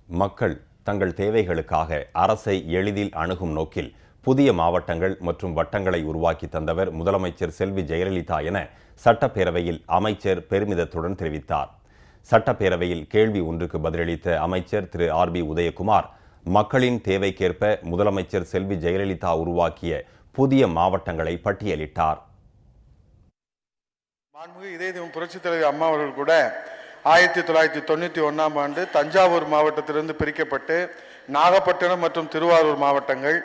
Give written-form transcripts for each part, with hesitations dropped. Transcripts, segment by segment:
மக்கள் தங்கள் தேவைகளுக்காக அரசை எளிதில் அணுகும் நோக்கில் புதிய மாவட்டங்கள் மற்றும் வட்டங்களை உருவாக்கி தந்தவர் முதலமைச்சர் செல்வி ஜெயலலிதா என சட்டப்பேரவையில் அமைச்சர் பெருமிதத்துடன் தெரிவித்தார். சட்டப்பேரவையில் கேள்வி ஒன்றுக்கு பதிலளித்த அமைச்சர் திரு ஆர் பி உதயகுமார், மக்களின் தேவைக்கேற்ப முதலமைச்சர் செல்வி ஜெயலலிதா உருவாக்கிய புதிய மாவட்டங்களை பட்டியலிட்டார். இதே புரட்சித் தலைவி அம்மா அவர்கள் கூட 1991ஆம் ஆண்டு தஞ்சாவூர் மாவட்டத்திலிருந்து பிரிக்கப்பட்டு நாகப்பட்டினம் மற்றும் திருவாரூர் மாவட்டங்கள்,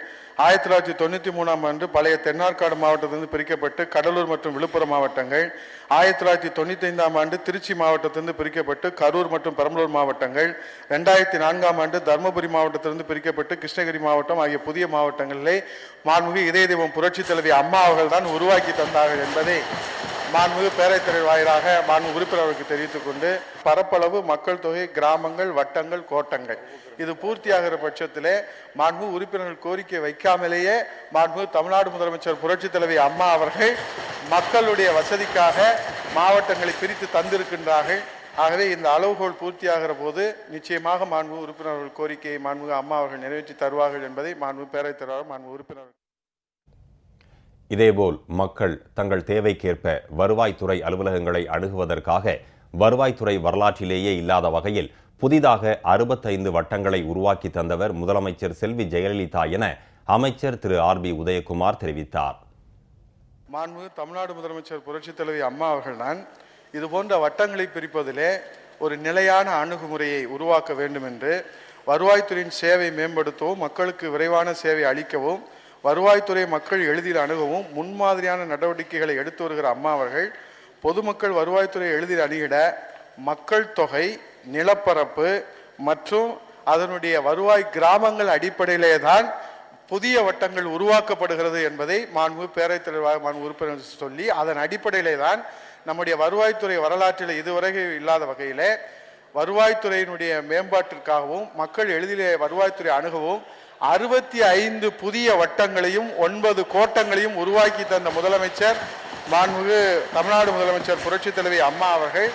1993ஆம் ஆண்டு பழைய தென்னார்காடு மாவட்டத்திலிருந்து பிரிக்கப்பட்டு கடலூர் மற்றும் விழுப்புரம் மாவட்டங்கள், 1995ஆம் ஆண்டு திருச்சி மாவட்டத்திலிருந்து பிரிக்கப்பட்டு கரூர் மற்றும் பெரம்பலூர் மாவட்டங்கள், 2004ஆம் ஆண்டு தருமபுரி மாவட்டத்திலிருந்து பிரிக்கப்பட்டு கிருஷ்ணகிரி மாவட்டம் ஆகிய புதிய மாவட்டங்களிலே மாண்புமிகு இதய தெய்வம் புரட்சித் தலைவி அம்மா அவர்கள் தான் உருவாக்கி தந்தார்கள் என்பதை மாண்புமிகு பேரவைத்தலைவர் வாயிலாக மாண்பு உறுப்பினர்களுக்கு தெரிவித்துக் கொண்டு, பரப்பளவு, மக்கள் தொகை, கிராமங்கள், வட்டங்கள், கோட்டங்கள் இது பூர்த்தியாகிற பட்சத்திலே மாண்புமிகு உறுப்பினர்கள் கோரிக்கை வைக்காமலேயே மாண்புமிகு தமிழ்நாடு முதலமைச்சர் புரட்சித் தலைவி அம்மா அவர்கள் மக்களுடைய வசதிக்காக மாவட்டங்களை பிரித்து தந்திருக்கின்றார்கள். ஆகவே இந்த அளவுகோல் பூர்த்தியாகிற போது நிச்சயமாக மாண்புமிகு உறுப்பினர்கள் கோரிக்கையை மாண்புமிகு அம்மா அவர்கள் நிறைவேற்றி தருவார்கள் என்பதை மாண்புமிகு பேரவைத்தலைவர் மாண்புமிகு உறுப்பினர்கள். இதேபோல் மக்கள் தங்கள் தேவைக்கேற்ப வருவாய்த்துறை அலுவலகங்களை அணுகுவதற்காக வருவாய்த்துறை வரலாற்றிலேயே இல்லாத வகையில் புதிதாக 65 வட்டங்களை உருவாக்கி தந்தவர் முதலமைச்சர் செல்வி ஜெயலலிதா என அமைச்சர் திரு ஆர் பி உதயகுமார் தெரிவித்தார். மாண்புமிகு தமிழ்நாடு முதலமைச்சர் புரட்சித் தலைவி அம்மா அவர்கள்தான் இதுபோன்ற வட்டங்களை பிரிப்பதிலே ஒரு நிலையான அணுகுமுறையை உருவாக்க வேண்டும் என்று வருவாய்த்துறையின் சேவை மேம்படுத்தவும், மக்களுக்கு விரைவான சேவை அளிக்கவும், வருவாய்த்துறை மக்கள் எளிதில் அணுகவும் முன்மாதிரியான நடவடிக்கைகளை எடுத்து வருகிற அம்மா அவர்கள் பொதுமக்கள் வருவாய்த்துறை எளிதில் அணுகிட மக்கள் தொகை, நிலப்பரப்பு மற்றும் அதனுடைய வருவாய் கிராமங்கள் அடிப்படையிலே தான் புதிய வட்டங்கள் உருவாக்கப்படுகிறது என்பதை மாண்புமிகு பேரவைத் தலைவர் மாண்பு உறுப்பினர் சொல்லி, அதன் அடிப்படையிலே தான் நம்முடைய வருவாய்த்துறை வரலாற்றில் இதுவரை இல்லாத வகையிலே வருவாய்த்துறையினுடைய மேம்பாட்டிற்காகவும் மக்கள் எளிதிலே வருவாய்த்துறை அணுகவும் 65 புதிய வட்டங்களையும் 9 கோட்டங்களையும் உருவாக்கி தந்த முதலமைச்சர் மாண்புமிகு தமிழ்நாடு முதலமைச்சர் புரட்சித் தலைவி அம்மா அவர்கள்